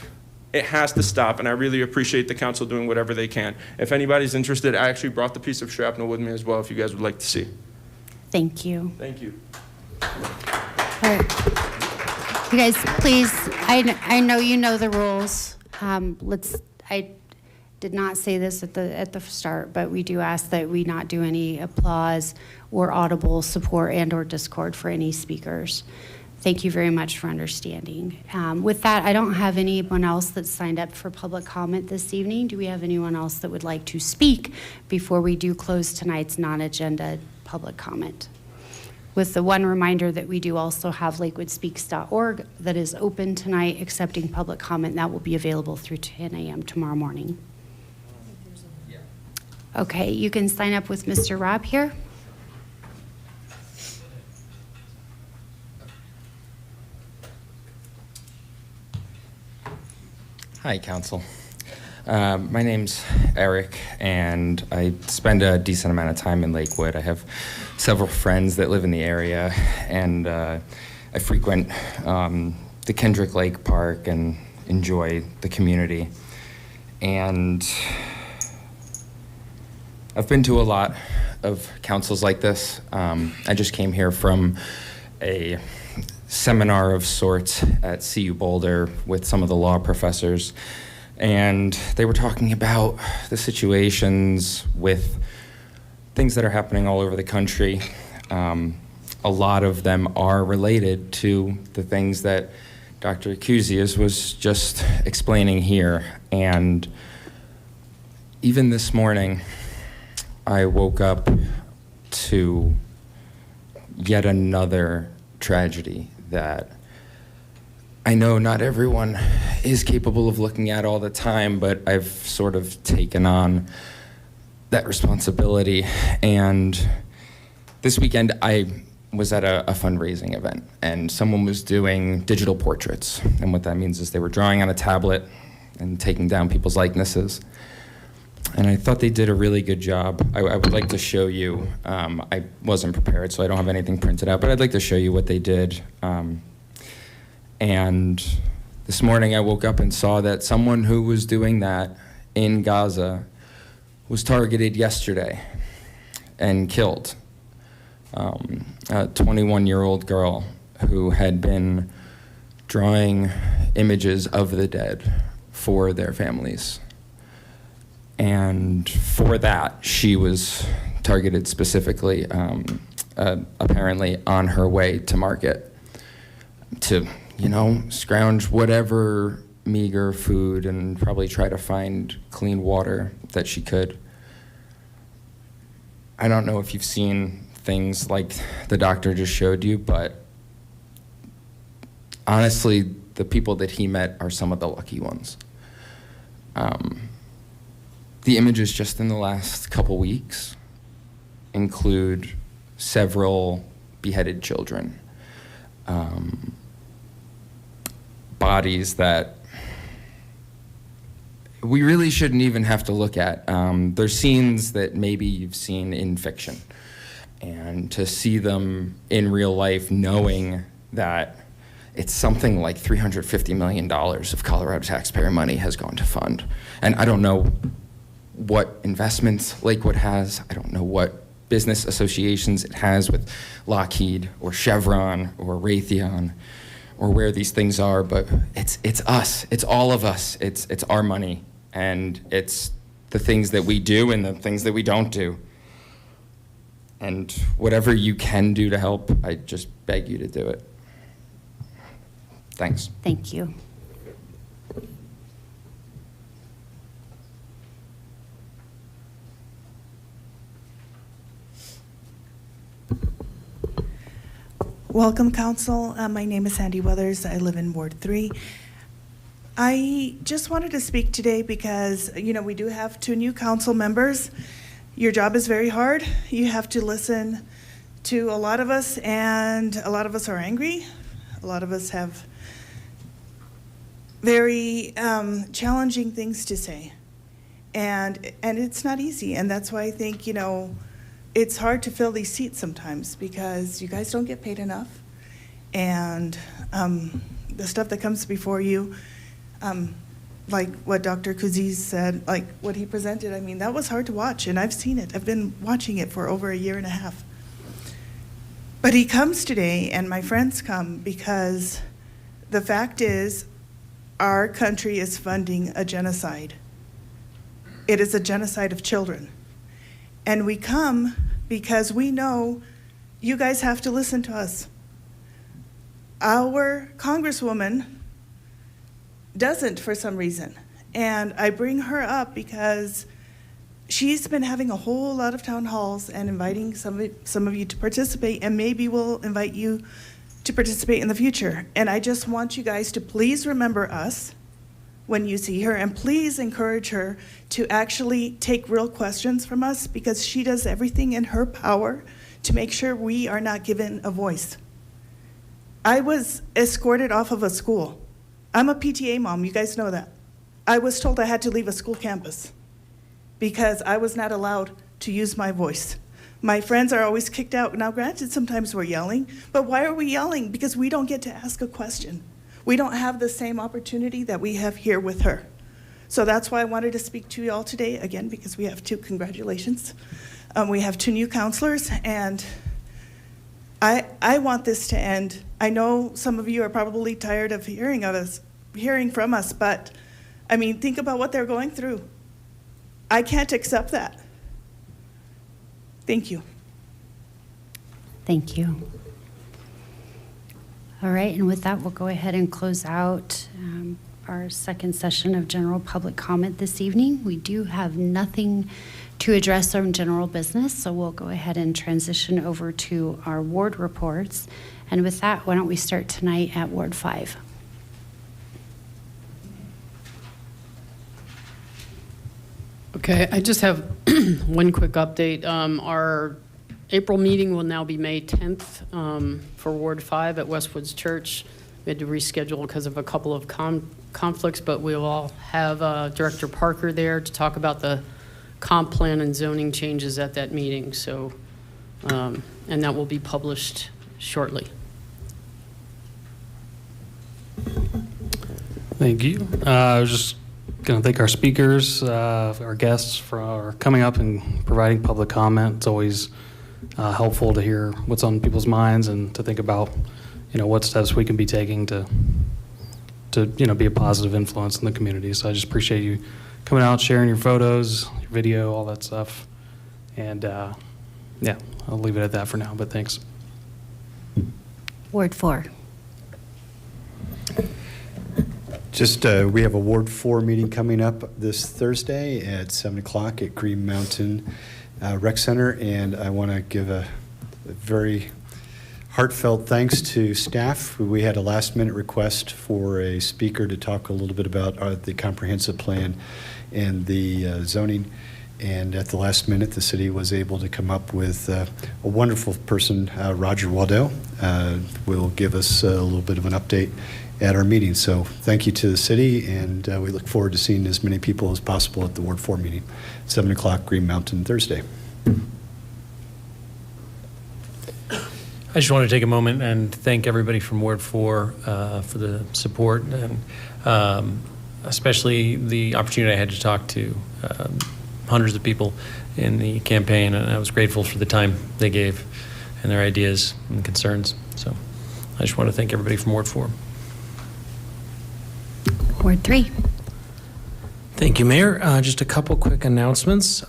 It has to stop, and I really appreciate the council doing whatever they can. If anybody's interested, I actually brought the piece of shrapnel with me as well if you guys would like to see. Thank you. Thank you. All right. You guys, please, I know you know the rules. I did not say this at the start, but we do ask that we not do any applause or audible support and or discord for any speakers. Thank you very much for understanding. With that, I don't have anyone else that's signed up for public comment this evening. Do we have anyone else that would like to speak before we do close tonight's non-agenda public comment? With the one reminder that we do also have lakewoodspeaks.org that is open tonight accepting public comment. That will be available through 10 a.m. tomorrow morning. Okay, you can sign up with Mr. Rob here. Hi, Council. My name's Eric, and I spend a decent amount of time in Lakewood. I have several friends that live in the area, and I frequent the Kendrick Lake Park and enjoy the community. And I've been to a lot of councils like this. I just came here from a seminar of sorts at CU Boulder with some of the law professors, and they were talking about the situations with things that are happening all over the country. A lot of them are related to the things that Dr. Acusias was just explaining here. And even this morning, I woke up to yet another tragedy that I know not everyone is capable of looking at all the time, but I've sort of taken on that responsibility. And this weekend, I was at a fundraising event, and someone was doing digital portraits. And what that means is they were drawing on a tablet and taking down people's likenesses. And I thought they did a really good job. I would like to show you. I wasn't prepared, so I don't have anything printed out, but I'd like to show you what they did. And this morning I woke up and saw that someone who was doing that in Gaza was targeted yesterday and killed. A 21-year-old girl who had been drawing images of the dead for their families. And for that, she was targeted specifically, apparently on her way to market to, scrounge whatever meager food and probably try to find clean water that she could. I don't know if you've seen things like the doctor just showed you, but honestly, the people that he met are some of the lucky ones. The images just in the last couple weeks include several beheaded children, bodies that we really shouldn't even have to look at. They're scenes that maybe you've seen in fiction. And to see them in real life, knowing that it's something like $350 million of Colorado taxpayer money has gone to fund. And I don't know what investments Lakewood has. I don't know what business associations it has with Lockheed or Chevron or Raytheon or where these things are, but it's us. It's all of us. It's our money, and it's the things that we do and the things that we don't do. And whatever you can do to help, I just beg you to do it. Thanks. Thank you. Welcome, Council. My name is Sandy Weathers. I live in Ward 3. I just wanted to speak today because, we do have 2 new council members. Your job is very hard. You have to listen to a lot of us, and a lot of us are angry. A lot of us have very challenging things to say. And it's not easy, and that's why I think, it's hard to fill these seats sometimes because you guys don't get paid enough. And the stuff that comes before you, like what Dr. Kuziz said, like what he presented, that was hard to watch, and I've seen it. I've been watching it for over a year and a half. But he comes today, and my friends come, because the fact is our country is funding a genocide. It is a genocide of children. And we come because we know you guys have to listen to us. Our Congresswoman doesn't for some reason. And I bring her up because she's been having a whole lot of town halls and inviting some of you to participate, and maybe we'll invite you to participate in the future. And I just want you guys to please remember us when you see her, and please encourage her to actually take real questions from us, because she does everything in her power to make sure we are not given a voice. I was escorted off of a school. I'm a PTA mom, you guys know that. I was told I had to leave a school campus because I was not allowed to use my voice. My friends are always kicked out. Now, granted, sometimes we're yelling, but why are we yelling? Because we don't get to ask a question. We don't have the same opportunity that we have here with her. So that's why I wanted to speak to you all today, again, because we have 2 congratulations. We have 2 new counselors, and I want this to end. I know some of you are probably tired of hearing from us, but think about what they're going through. I can't accept that. Thank you. Thank you. All right, and with that, we'll go ahead and close out our second session of general public comment this evening. We do have nothing to address on general business, so we'll go ahead and transition over to our ward reports. And with that, why don't we start tonight at Ward 5. Okay, I just have one quick update. Our April meeting will now be May 10th for Ward 5 at Westwoods Church. We had to reschedule because of a couple of conflicts, but we'll all have Director Parker there to talk about the comp plan and zoning changes at that meeting. So, and that will be published shortly. Thank you. I was just going to thank our speakers, our guests for coming up and providing public comment. It's always helpful to hear what's on people's minds and to think about, what steps we can be taking to be a positive influence in the community. So I just appreciate you coming out, sharing your photos, your video, all that stuff. And yeah, I'll leave it at that for now, but thanks. Ward 4. Just, we have a Ward 4 meeting coming up this Thursday at 7 o'clock at Green Mountain Rec Center, and I want to give a very heartfelt thanks to staff. We had a last-minute request for a speaker to talk a little bit about the comprehensive plan and the zoning, and at the last minute, the city was able to come up with a wonderful person, Roger Waddell, will give us a little bit of an update at our meeting. So thank you to the city, and we look forward to seeing as many people as possible at the Ward 4 meeting, 7 o'clock Green Mountain Thursday. I just want to take a moment and thank everybody from Ward 4 for the support, and especially the opportunity I had to talk to hundreds of people in the campaign, and I was grateful for the time they gave and their ideas and concerns. So I just want to thank everybody from Ward 4. Ward 3. Thank you, Mayor. Just a couple quick announcements.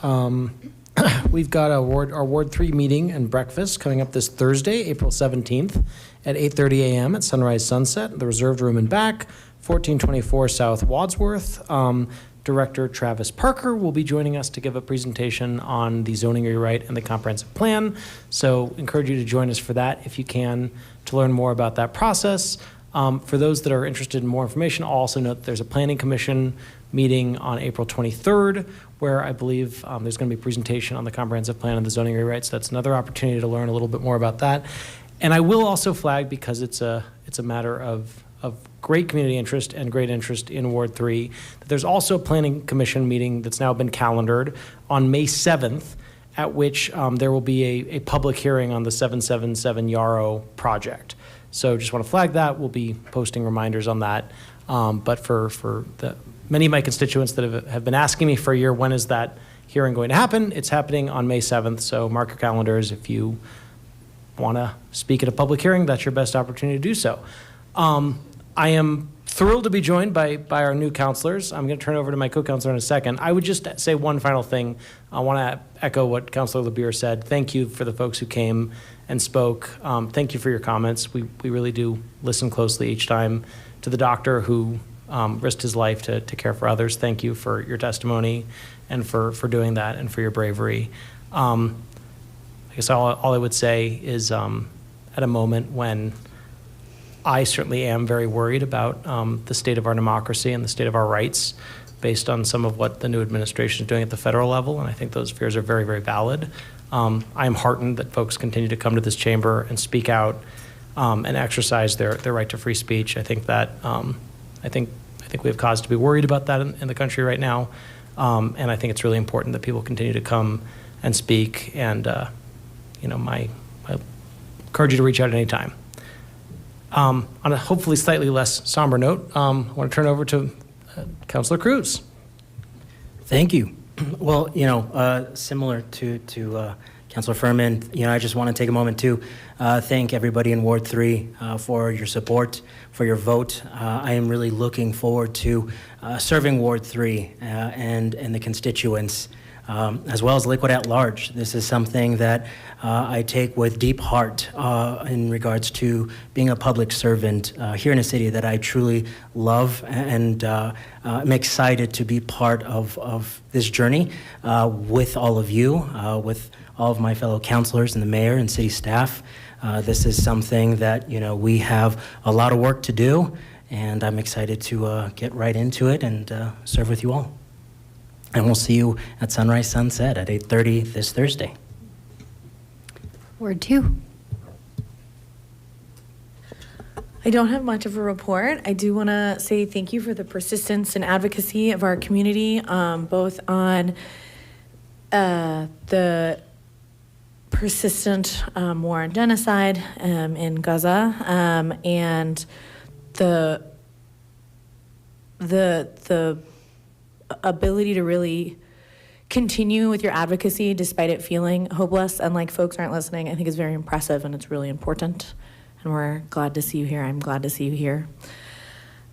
We've got our Ward 3 meeting and breakfast coming up this Thursday, April 17th at 8:30 a.m. at Sunrise Sunset, the reserved room and back, 1424 South Wadsworth. Director Travis Parker will be joining us to give a presentation on the zoning rewrite and the comprehensive plan. So encourage you to join us for that if you can, to learn more about that process. For those that are interested in more information, I'll also note that there's a Planning Commission meeting on April 23rd, where I believe there's going to be a presentation on the comprehensive plan and the zoning rewrites. That's another opportunity to learn a little bit more about that. And I will also flag, because it's a matter of great community interest and great interest in Ward 3, that there's also a Planning Commission meeting that's now been calendared on May 7th, at which there will be a public hearing on the 777 Yarrow project. So just want to flag that. We'll be posting reminders on that. But for the many of my constituents that have been asking me for a year, when is that hearing going to happen? It's happening on May 7th, so mark your calendars. If you want to speak at a public hearing, that's your best opportunity to do so. I am thrilled to be joined by our new counselors. I'm going to turn over to my co-counselor in a second. I would just say one final thing. I want to echo what Councilor LeBeer said. Thank you for the folks who came and spoke. Thank you for your comments. We really do listen closely each time. To the doctor who risked his life to care for others, thank you for your testimony and for doing that and for your bravery. I guess all I would say is at a moment when I certainly am very worried about the state of our democracy and the state of our rights based on some of what the new administration is doing at the federal level, and I think those fears are very, very valid. I am heartened that folks continue to come to this chamber and speak out and exercise their right to free speech. I think that I think we have cause to be worried about that in the country right now, and I think it's really important that people continue to come and speak. And I encourage you to reach out at any time. On a hopefully slightly less somber note, I want to turn over to Councilor Cruz. Thank you. Well, similar to Councilor Furman, I just want to take a moment to thank everybody in Ward 3 for your support, for your vote. I am really looking forward to serving Ward 3 and the constituents, as well as Lakewood at large. This is something that I take with deep heart in regards to being a public servant here in a city that I truly love, and I'm excited to be part of this journey with all of you, with all of my fellow councilors and the mayor and city staff. This is something that, we have a lot of work to do, and I'm excited to get right into it and serve with you all. And we'll see you at Sunrise Sunset at 8:30 this Thursday. Word 2. I don't have much of a report. I do want to say thank you for the persistence and advocacy of our community, both on the persistent war and genocide in Gaza, and the ability to really continue with your advocacy despite it feeling hopeless and like folks aren't listening, I think is very impressive, and it's really important. And we're glad to see you here. I'm glad to see you here.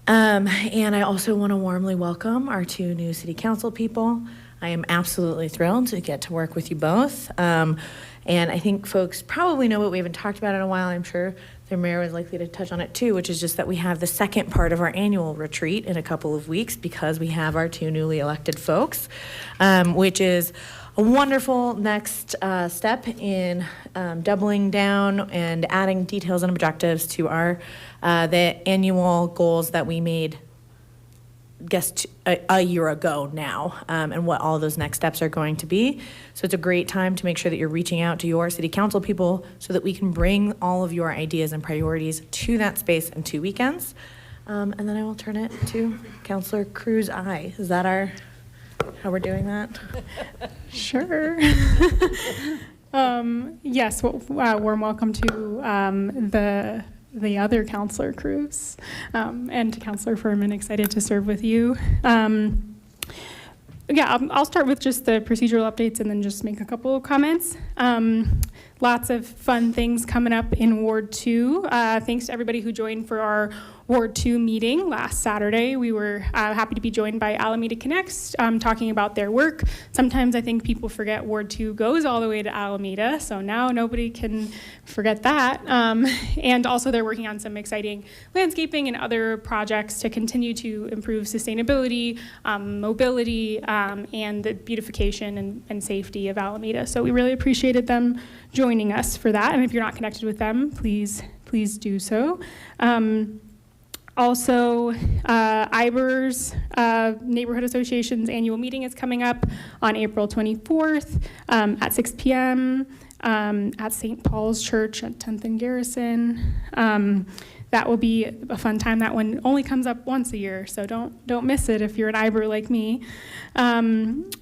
And I also want to warmly welcome our 2 new city council people. I am absolutely thrilled to get to work with you both. And I think folks probably know what we haven't talked about in a while. I'm sure their mayor was likely to touch on it too, which is just that we have the second part of our annual retreat in a couple of weeks because we have our 2 newly elected folks, which is a wonderful next step in doubling down and adding details and objectives to our the annual goals that we made a year ago now, and what all those next steps are going to be. So it's a great time to make sure that you're reaching out to your city council people so that we can bring all of your ideas and priorities to that space in 2 weekends. And then I will turn it to Councilor Cruz. Is that how we're doing that? Sure. Yes, warm welcome to the other Councilor Cruz, and to Councilor Furman. Excited to serve with you. I'll start with just the procedural updates and then just make a couple of comments. Lots of fun things coming up in Ward 2. Thanks to everybody who joined for our Ward 2 meeting last Saturday. We were happy to be joined by Alameda Connects, talking about their work. Sometimes I think people forget Ward 2 goes all the way to Alameda, so now nobody can forget that. And also they're working on some exciting landscaping and other projects to continue to improve sustainability, mobility, and the beautification and safety of Alameda. So we really appreciated them joining us for that. And if you're not connected with them, please do so. Also, IBER's Neighborhood Association's annual meeting is coming up on April 24th at 6 p.m. At St. Paul's Church at 10th and Garrison. That will be a fun time. That one only comes up once a year, so don't miss it if you're an IBER like me. And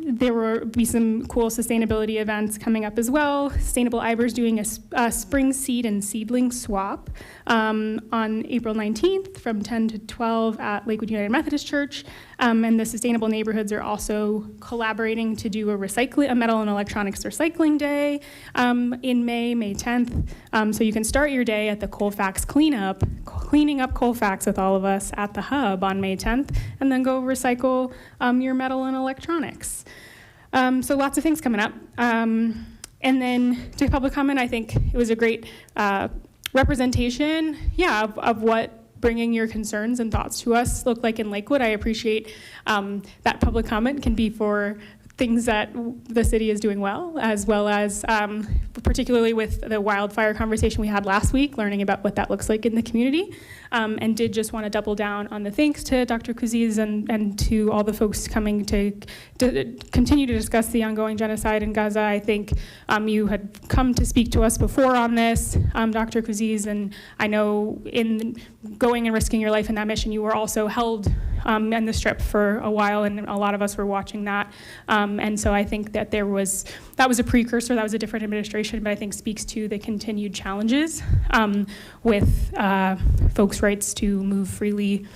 there will be some cool sustainability events coming up as well. Sustainable IBER's doing a spring seed and seedling swap on April 19th from 10 to 12 at Lakewood United Methodist Church. And the Sustainable Neighborhoods are also collaborating to do a metal and electronics recycling day in May 10th. So you can start your day at the Colfax cleaning up Colfax with all of us at the Hub on May 10th, and then go recycle your metal and electronics. So lots of things coming up. And then to public comment, I think it was a great representation, of what bringing your concerns and thoughts to us look like in Lakewood. I appreciate that public comment can be for things that the city is doing well as particularly with the wildfire conversation we had last week, learning about what that looks like in the community. And did just want to double down on the thanks to Dr. Kouziz and to all the folks coming to continue to discuss the ongoing genocide in Gaza. I think you had come to speak to us before on this, Dr. Kouziz, and I know in going and risking your life in that mission, you were also held in the Strip for a while, and a lot of us were watching that. And so I think that that was a precursor, that was a different administration, but I think speaks to the continued challenges with folks' rights to move freely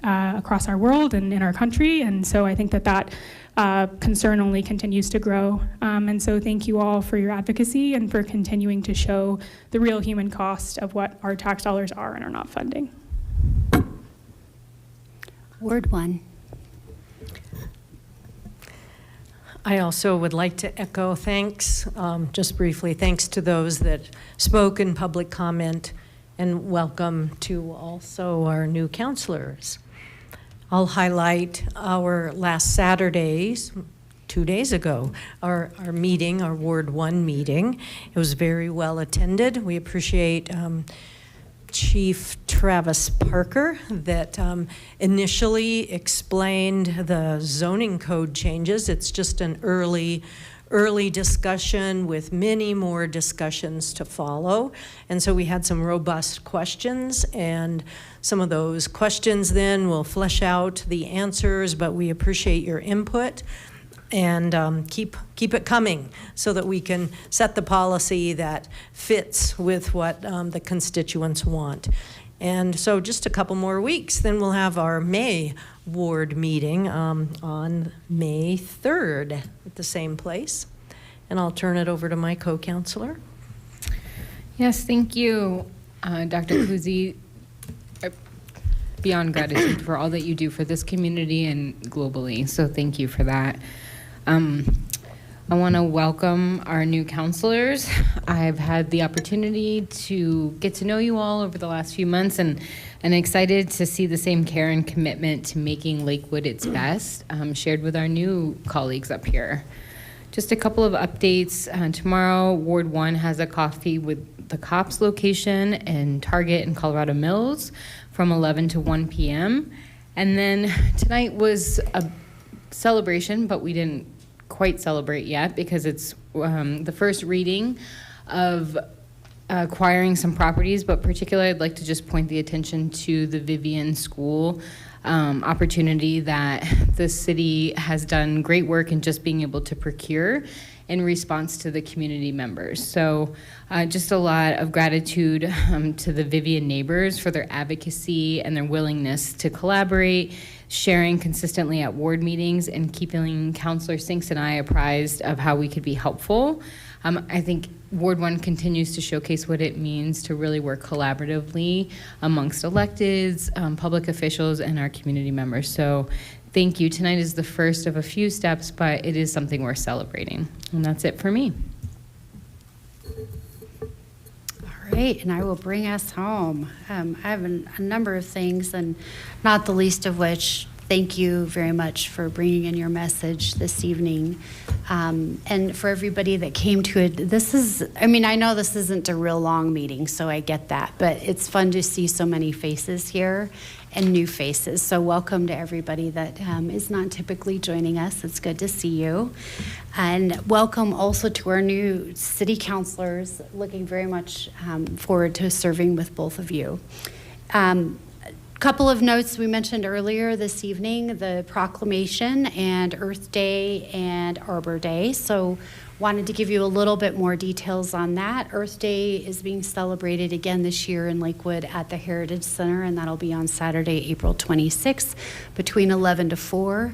across our world and in our country. And so I think that concern only continues to grow. And so thank you all for your advocacy and for continuing to show the real human cost of what our tax dollars are and are not funding. Ward 1. I also would like to echo thanks, just briefly, thanks to those that spoke in public comment, and welcome to also our new counselors. I'll highlight our last Saturday's, 2 days ago, our meeting, our Ward 1 meeting. It was very well attended. We appreciate Chief Travis Parker that initially explained the zoning code changes. It's just an early discussion with many more discussions to follow. And so we had some robust questions, and some of those questions then will flesh out the answers, but we appreciate your input. And keep it coming so that we can set the policy that fits with what the constituents want. And so just a couple more weeks, then we'll have our May ward meeting on May 3rd at the same place. And I'll turn it over to my co-counselor. Yes, thank you, Dr. Kouzi. Beyond gratitude for all that you do for this community and globally. So thank you for that. I want to welcome our new counselors. I've had the opportunity to get to know you all over the last few months, and excited to see the same care and commitment to making Lakewood its best shared with our new colleagues up here. Just a couple of updates. Tomorrow, Ward 1 has a coffee with the COPS location in Target and Colorado Mills from 11 to 1 p.m. And then tonight was a celebration, but we didn't quite celebrate yet because it's the first reading of acquiring some properties, but particularly I'd like to just point the attention to the Vivian School opportunity that the city has done great work in just being able to procure in response to the community members. So just a lot of gratitude to the Vivian neighbors for their advocacy and their willingness to collaborate, sharing consistently at ward meetings, and keeping Councilor Sinks and I apprised of how we could be helpful. I think Ward 1 continues to showcase what it means to really work collaboratively amongst electeds, public officials, and our community members. So thank you. Tonight is the first of a few steps, but it is something we're celebrating. And that's it for me. All right, and I will bring us home. I have a number of things, and not the least of which, thank you very much for bringing in your message this evening. And for everybody that came to it, this is, I mean, I know this isn't a real long meeting, so I get that, but it's fun to see so many faces here and new faces. So welcome to everybody that is not typically joining us. It's good to see you. And welcome also to our new city councilors. Looking very much forward to serving with both of you. Couple of notes we mentioned earlier this evening, the proclamation and Earth Day and Arbor Day. So wanted to give you a little bit more details on that. Earth Day is being celebrated again this year in Lakewood at the Heritage Center, and that'll be on Saturday, April 26th between 11 to 4.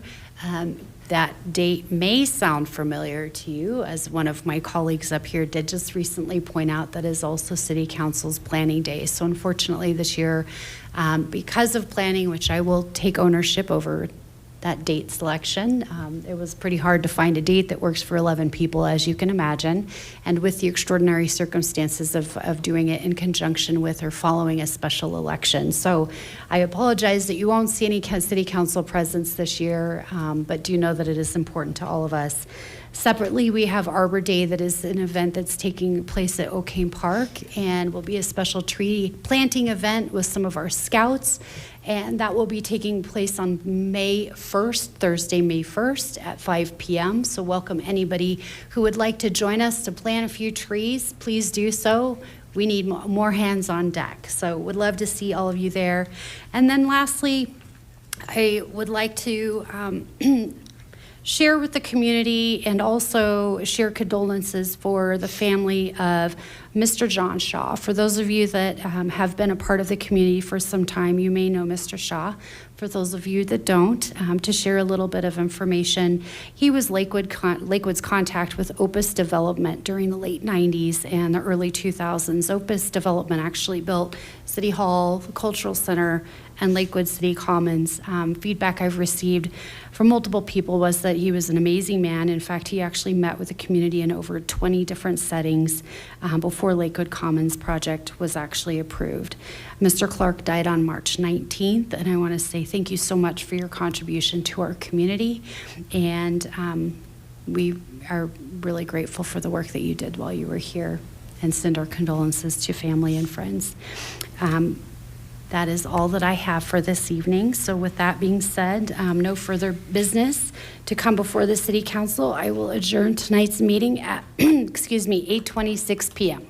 That date may sound familiar to you, as one of my colleagues up here did just recently point out that is also City Council's planning day. So unfortunately this year, because of planning, which I will take ownership over that date selection, it was pretty hard to find a date that works for 11 people, as you can imagine, and with the extraordinary circumstances of doing it in conjunction with or following a special election. So I apologize that you won't see any city council presence this year, but do know that it is important to all of us. Separately, we have Arbor Day, that is an event that's taking place at O'Kane Park and will be a special tree planting event with some of our scouts. And that will be taking place on May 1st, Thursday, May 1st at 5 p.m. So welcome anybody who would like to join us to plant a few trees. Please do so. We need more hands on deck. So would love to see all of you there. And then lastly, I would like to share with the community and also share condolences for the family of Mr. John Shaw. For those of you that have been a part of the community for some time, you may know Mr. Shaw. For those of you that don't, to share a little bit of information, he was Lakewood's contact with Opus Development during the late 90s and the early 2000s. Opus Development actually built City Hall, the Cultural Center, and Lakewood City Commons. Feedback I've received from multiple people was that he was an amazing man. In fact, he actually met with the community in over 20 different settings before Lakewood Commons project was actually approved. Mr. Clark died on March 19th, and I want to say thank you so much for your contribution to our community. And we are really grateful for the work that you did while you were here, and send our condolences to family and friends. That is all that I have for this evening. So with that being said, no further business to come before the City Council. I will adjourn tonight's meeting at, 8:26 p.m.